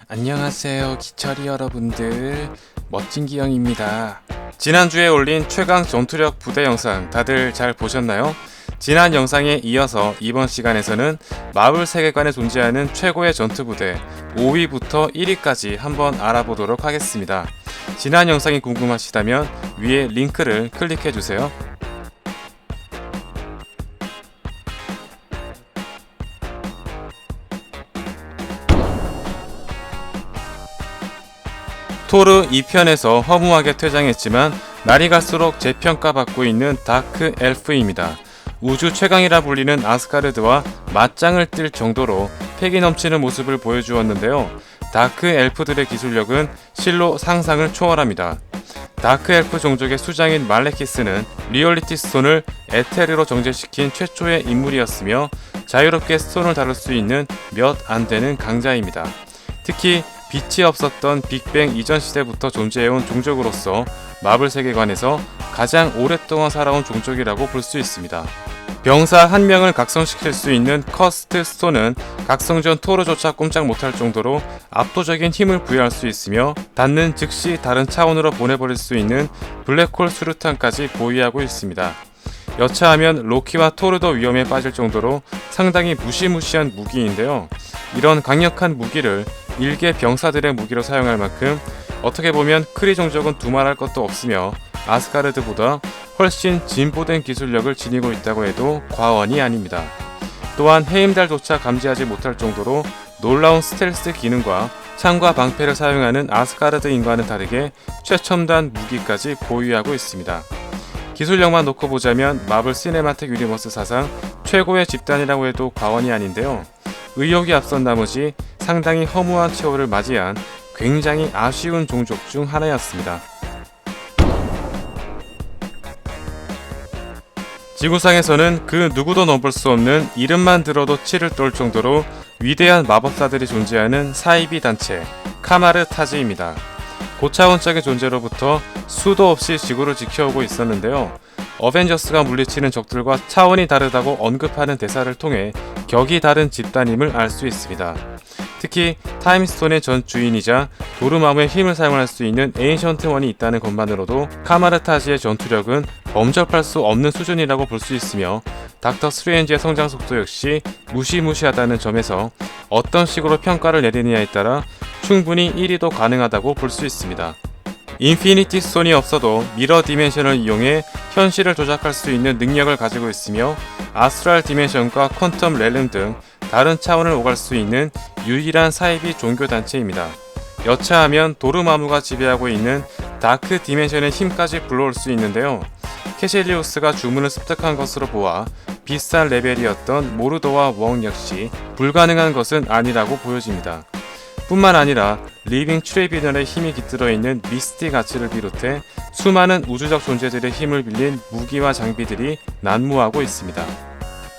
안녕하세요 기철이 여러분들, 멋진 기영입니다. 지난주에 올린 최강 전투력 부대 영상 다들 잘 보셨나요? 지난 영상에 이어서 이번 시간에서는 마블 세계관에 존재하는 최고의 전투부대 5위부터 1위까지 한번 알아보도록 하겠습니다. 지난 영상이 궁금하시다면 위에 링크를 클릭해주세요. 토르 2편에서 허무하게 퇴장했지만 날이 갈수록 재평가받고 있는 다크 엘프입니다. 우주 최강이라 불리는 아스가르드와 맞짱을 뜰 정도로 패기 넘치는 모습을 보여주었는데요. 다크 엘프들의 기술력은 실로 상상을 초월합니다. 다크 엘프 종족의 수장인 말레키스는 리얼리티 스톤을 에테르로 정제시킨 최초의 인물이었으며 자유롭게 스톤을 다룰 수 있는 몇 안 되는 강자입니다. 특히 빛이 없었던 빅뱅 이전 시대부터 존재해온 종족으로서 마블 세계관에서 가장 오랫동안 살아온 종족이라고 볼 수 있습니다. 병사 한 명을 각성시킬 수 있는 커스트 스톤은 각성 전 토르조차 꼼짝 못할 정도로 압도적인 힘을 부여할 수 있으며 닿는 즉시 다른 차원으로 보내버릴 수 있는 블랙홀 수류탄까지 보유하고 있습니다. 여차하면 로키와 토르도 위험에 빠질 정도로 상당히 무시무시한 무기인데요. 이런 강력한 무기를 일개 병사들의 무기로 사용할 만큼 어떻게 보면 크리 종족은 두말할 것도 없으며 아스가르드보다 훨씬 진보된 기술력을 지니고 있다고 해도 과언이 아닙니다. 또한 해임달조차 감지하지 못할 정도로 놀라운 스텔스 기능과 창과 방패를 사용하는 아스가르드인과는 다르게 최첨단 무기까지 보유하고 있습니다. 기술력만 놓고 보자면 마블 시네마틱 유니버스 사상 최고의 집단이라고 해도 과언이 아닌데요. 의욕이 앞선 나머지 상당히 허무한 최후를 맞이한 굉장히 아쉬운 종족 중 하나였습니다. 지구상에서는 그 누구도 넘볼 수 없는 이름만 들어도 치를 떨 정도로 위대한 마법사들이 존재하는 사이비 단체 카마르 타즈입니다. 고차원적인 존재로부터 수도 없이 지구를 지켜오고 있었는데요. 어벤져스가 물리치는 적들과 차원이 다르다고 언급하는 대사를 통해 격이 다른 집단임을 알 수 있습니다. 특히 타임스톤의 전 주인이자 도르마무의 힘을 사용할 수 있는 에인션트 원이 있다는 것만으로도 카마르타지의 전투력은 범접할 수 없는 수준이라고 볼 수 있으며 닥터 스트레인지의 성장 속도 역시 무시무시하다는 점에서 어떤 식으로 평가를 내리느냐에 따라 충분히 1위도 가능하다고 볼 수 있습니다. 인피니티 스톤이 없어도 미러 디멘션을 이용해 현실을 조작할 수 있는 능력을 가지고 있으며 아스트랄 디멘션과 퀀텀 렐름 등 다른 차원을 오갈 수 있는 유일한 사이비 종교단체입니다. 여차하면 도르마무가 지배하고 있는 다크 디멘션의 힘까지 불러올 수 있는데요. 캐실리우스가 주문을 습득한 것으로 보아 비슷한 레벨이었던 모르도와 웡 역시 불가능한 것은 아니라고 보여집니다. 뿐만 아니라 리빙 트레비널의 힘이 깃들어 있는 미스티 가치를 비롯해 수많은 우주적 존재들의 힘을 빌린 무기와 장비들이 난무하고 있습니다.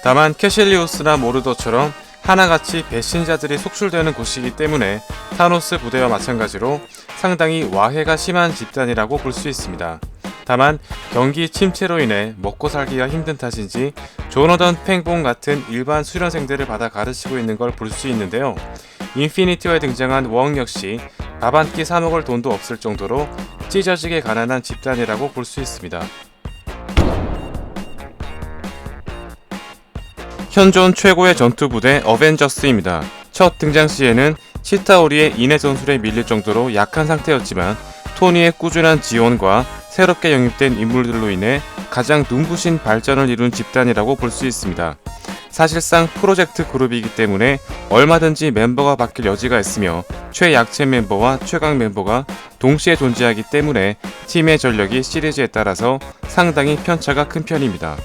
다만 캐실리우스나 모르도처럼 하나같이 배신자들이 속출되는 곳이기 때문에 타노스 부대와 마찬가지로 상당히 와해가 심한 집단이라고 볼 수 있습니다. 다만 경기 침체로 인해 먹고 살기가 힘든 탓인지 조너던 팽봉 같은 일반 수련생들을 받아 가르치고 있는 걸 볼 수 있는데요. 인피니티어에 등장한 웡 역시 밥 한 끼 사 먹을 돈도 없을 정도로 찢어지게 가난한 집단이라고 볼 수 있습니다. 현존 최고의 전투부대 어벤져스입니다. 첫 등장 시에는 치타오리의 인해 전술에 밀릴 정도로 약한 상태였지만 토니의 꾸준한 지원과 새롭게 영입된 인물들로 인해 가장 눈부신 발전을 이룬 집단이라고 볼 수 있습니다. 사실상 프로젝트 그룹이기 때문에 얼마든지 멤버가 바뀔 여지가 있으며 최약체 멤버와 최강 멤버가 동시에 존재하기 때문에 팀의 전력이 시리즈에 따라서 상당히 편차가 큰 편입니다.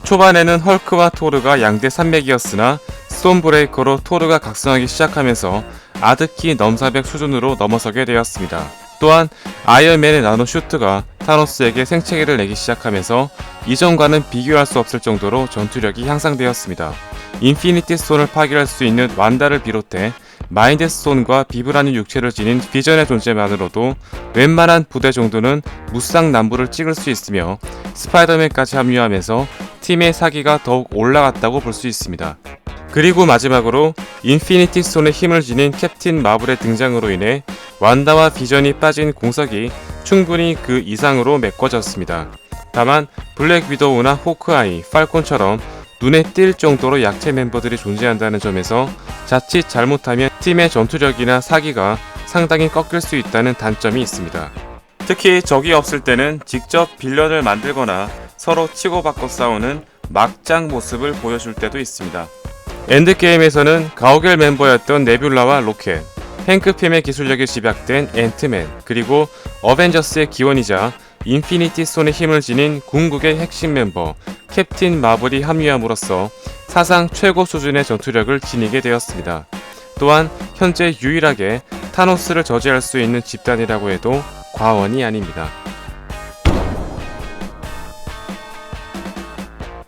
초반에는 헐크와 토르가 양대 산맥이었으나 스톤브레이커로 토르가 각성하기 시작하면서 아득히 넘사벽 수준으로 넘어서게 되었습니다. 또한 아이언맨의 나노 슈트가 타노스에게 생체기를 내기 시작하면서 이전과는 비교할 수 없을 정도로 전투력이 향상되었습니다. 인피니티 스톤을 파괴할 수 있는 완다를 비롯해 마인드 스톤과 비브라늄 육체를 지닌 비전의 존재만으로도 웬만한 부대 정도는 무쌍남부를 찍을 수 있으며 스파이더맨까지 합류하면서 팀의 사기가 더욱 올라갔다고 볼 수 있습니다. 그리고 마지막으로 인피니티 스톤의 힘을 지닌 캡틴 마블의 등장으로 인해 완다와 비전이 빠진 공석이 충분히 그 이상으로 메꿔졌습니다. 다만 블랙 위도우나 호크아이, 팔콘처럼 눈에 띌 정도로 약체 멤버들이 존재한다는 점에서 자칫 잘못하면 팀의 전투력이나 사기가 상당히 꺾일 수 있다는 단점이 있습니다. 특히 적이 없을 때는 직접 빌런을 만들거나 서로 치고받고 싸우는 막장 모습을 보여줄 때도 있습니다. 엔드게임에서는 가오갤 멤버였던 네뷸라와 로켓, 행크핌의 기술력이 집약된 앤트맨, 그리고 어벤져스의 기원이자 인피니티 스톤의 힘을 지닌 궁극의 핵심 멤버 캡틴 마블이 합류함으로써 사상 최고 수준의 전투력을 지니게 되었습니다. 또한 현재 유일하게 타노스를 저지할 수 있는 집단이라고 해도 과언이 아닙니다.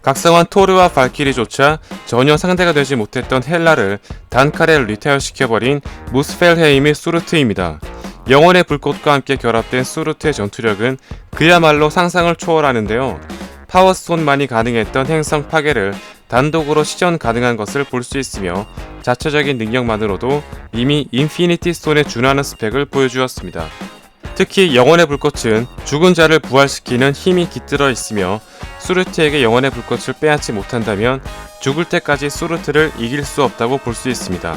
각성한 토르와 발키리조차 전혀 상대가 되지 못했던 헬라를 단칼에 리타이어시켜버린 무스펠헤임의 수르트입니다. 영혼의 불꽃과 함께 결합된 수르트의 전투력은 그야말로 상상을 초월하는데요. 파워스톤만이 가능했던 행성 파괴를 단독으로 시전 가능한 것을 볼 수 있으며 자체적인 능력만으로도 이미 인피니티 스톤에 준하는 스펙을 보여주었습니다. 특히 영혼의 불꽃은 죽은 자를 부활시키는 힘이 깃들어 있으며 수르트에게 영혼의 불꽃을 빼앗지 못한다면 죽을 때까지 수르트를 이길 수 없다고 볼 수 있습니다.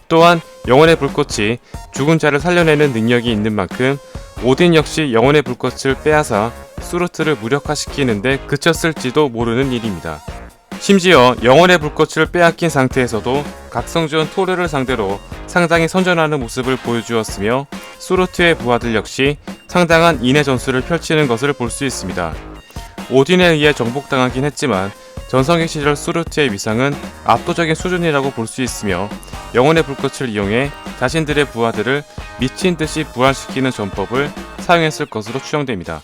또한 영혼의 불꽃이 죽은 자를 살려내는 능력이 있는 만큼 오딘 역시 영혼의 불꽃을 빼앗아 수르트를 무력화시키는데 그쳤을지도 모르는 일입니다. 심지어 영혼의 불꽃을 빼앗긴 상태에서도 각성전 토르를 상대로 상당히 선전하는 모습을 보여주었으며 수르트의 부하들 역시 상당한 인내 전술을 펼치는 것을 볼 수 있습니다. 오딘에 의해 정복당하긴 했지만 전성기 시절 수르트의 위상은 압도적인 수준이라고 볼 수 있으며 영혼의 불꽃을 이용해 자신들의 부하들을 미친듯이 부활시키는 전법을 사용했을 것으로 추정됩니다.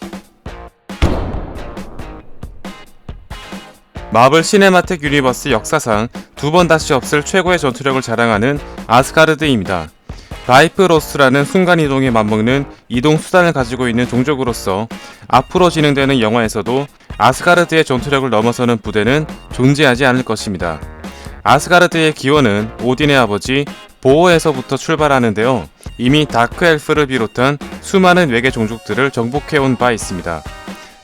마블 시네마틱 유니버스 역사상 두 번 다시 없을 최고의 전투력을 자랑하는 아스가르드입니다. 바이프로스라는 순간이동에 맞먹는 이동 수단을 가지고 있는 종족으로서 앞으로 진행되는 영화에서도 아스가르드의 전투력을 넘어서는 부대는 존재하지 않을 것입니다. 아스가르드의 기원은 오딘의 아버지 보어에서부터 출발하는데요. 이미 다크 엘프를 비롯한 수많은 외계 종족들을 정복해온 바 있습니다.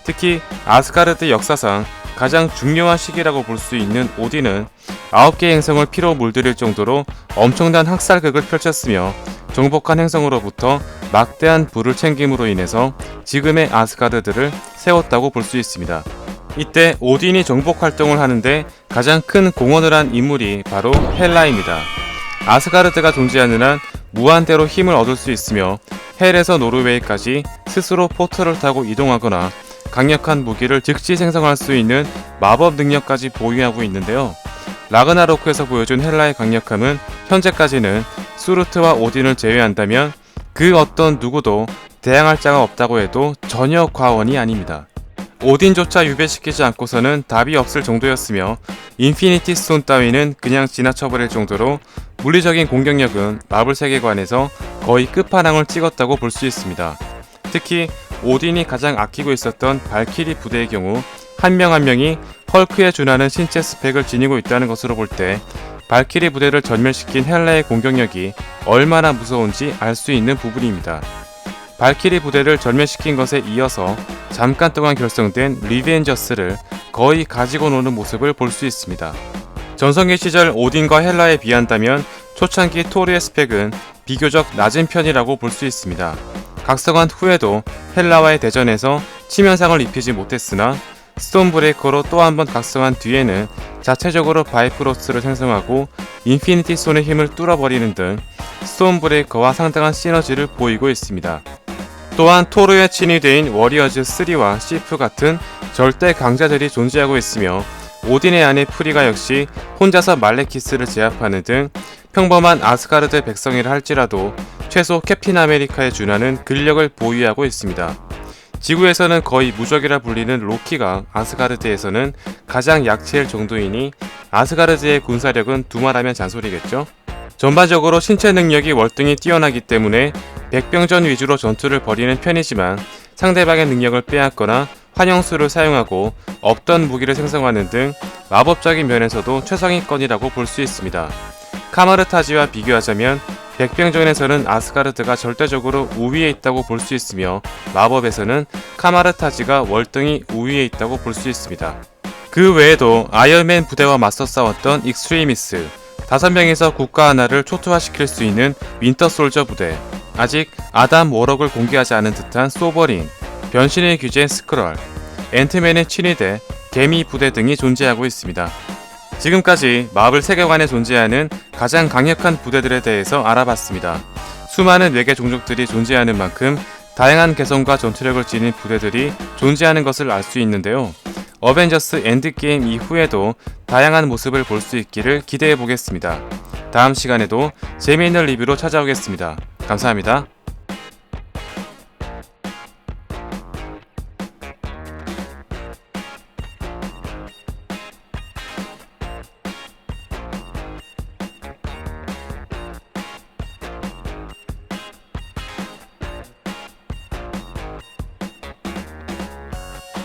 특히 아스가르드 역사상 가장 중요한 시기라고 볼 수 있는 오딘은 9개의 행성을 피로 물들일 정도로 엄청난 학살극을 펼쳤으며 정복한 행성으로부터 막대한 부를 챙김으로 인해서 지금의 아스가르드를 세웠다고 볼 수 있습니다. 이때 오딘이 정복 활동을 하는데 가장 큰 공헌을 한 인물이 바로 헬라입니다. 아스가르드가 존재하는 한 무한대로 힘을 얻을 수 있으며 헬에서 노르웨이까지 스스로 포트를 타고 이동하거나 강력한 무기를 즉시 생성할 수 있는 마법 능력까지 보유하고 있는데요. 라그나로크에서 보여준 헬라의 강력함은 현재까지는 수르트와 오딘을 제외한다면 그 어떤 누구도 대항할 자가 없다고 해도 전혀 과언이 아닙니다. 오딘조차 유배시키지 않고서는 답이 없을 정도였으며 인피니티 스톤 따위는 그냥 지나쳐버릴 정도로 물리적인 공격력은 마블 세계관에서 거의 끝판왕을 찍었다고 볼 수 있습니다. 특히 오딘이 가장 아끼고 있었던 발키리 부대의 경우 한 명 한 명이 헐크에 준하는 신체 스펙을 지니고 있다는 것으로 볼 때 발키리 부대를 전멸시킨 헬라의 공격력이 얼마나 무서운지 알 수 있는 부분입니다. 발키리 부대를 전멸시킨 것에 이어서 잠깐 동안 결성된 리벤저스를 거의 가지고 노는 모습을 볼 수 있습니다. 전성기 시절 오딘과 헬라에 비한다면 초창기 토르의 스펙은 비교적 낮은 편이라고 볼 수 있습니다. 각성한 후에도 헬라와의 대전에서 치명상을 입히지 못했으나 스톤브레이커로 또 한 번 각성한 뒤에는 자체적으로 바이프로스를 생성하고 인피니티 스톤의 힘을 뚫어버리는 등 스톤브레이커와 상당한 시너지를 보이고 있습니다. 또한 토르의 친위대인 워리어즈 3와 시프 같은 절대 강자들이 존재하고 있으며 오딘의 아내 프리가 역시 혼자서 말레키스를 제압하는 등 평범한 아스가르드 백성이라 할지라도 최소 캡틴 아메리카에 준하는 근력을 보유하고 있습니다. 지구에서는 거의 무적이라 불리는 로키가 아스가르드에서는 가장 약체일 정도이니 아스가르드의 군사력은 두말하면 잔소리겠죠? 전반적으로 신체 능력이 월등히 뛰어나기 때문에 백병전 위주로 전투를 벌이는 편이지만 상대방의 능력을 빼앗거나 환영수를 사용하고 없던 무기를 생성하는 등 마법적인 면에서도 최상위권이라고 볼 수 있습니다. 카마르타지와 비교하자면 백병전에서는 아스가르드가 절대적으로 우위에 있다고 볼 수 있으며 마법에서는 카마르타지가 월등히 우위에 있다고 볼 수 있습니다. 그 외에도 아이언맨 부대와 맞서 싸웠던 익스트리미스, 5명에서 국가 하나를 초토화시킬 수 있는 윈터솔저 부대, 아직 아담 워럭을 공개하지 않은 듯한 소버린, 변신의 규제인 스크럴, 앤트맨의 친위대, 개미 부대 등이 존재하고 있습니다. 지금까지 마블 세계관에 존재하는 가장 강력한 부대들에 대해서 알아봤습니다. 수많은 외계 종족들이 존재하는 만큼 다양한 개성과 전투력을 지닌 부대들이 존재하는 것을 알 수 있는데요. 어벤져스 엔드게임 이후에도 다양한 모습을 볼 수 있기를 기대해 보겠습니다. 다음 시간에도 재미있는 리뷰로 찾아오겠습니다. 감사합니다.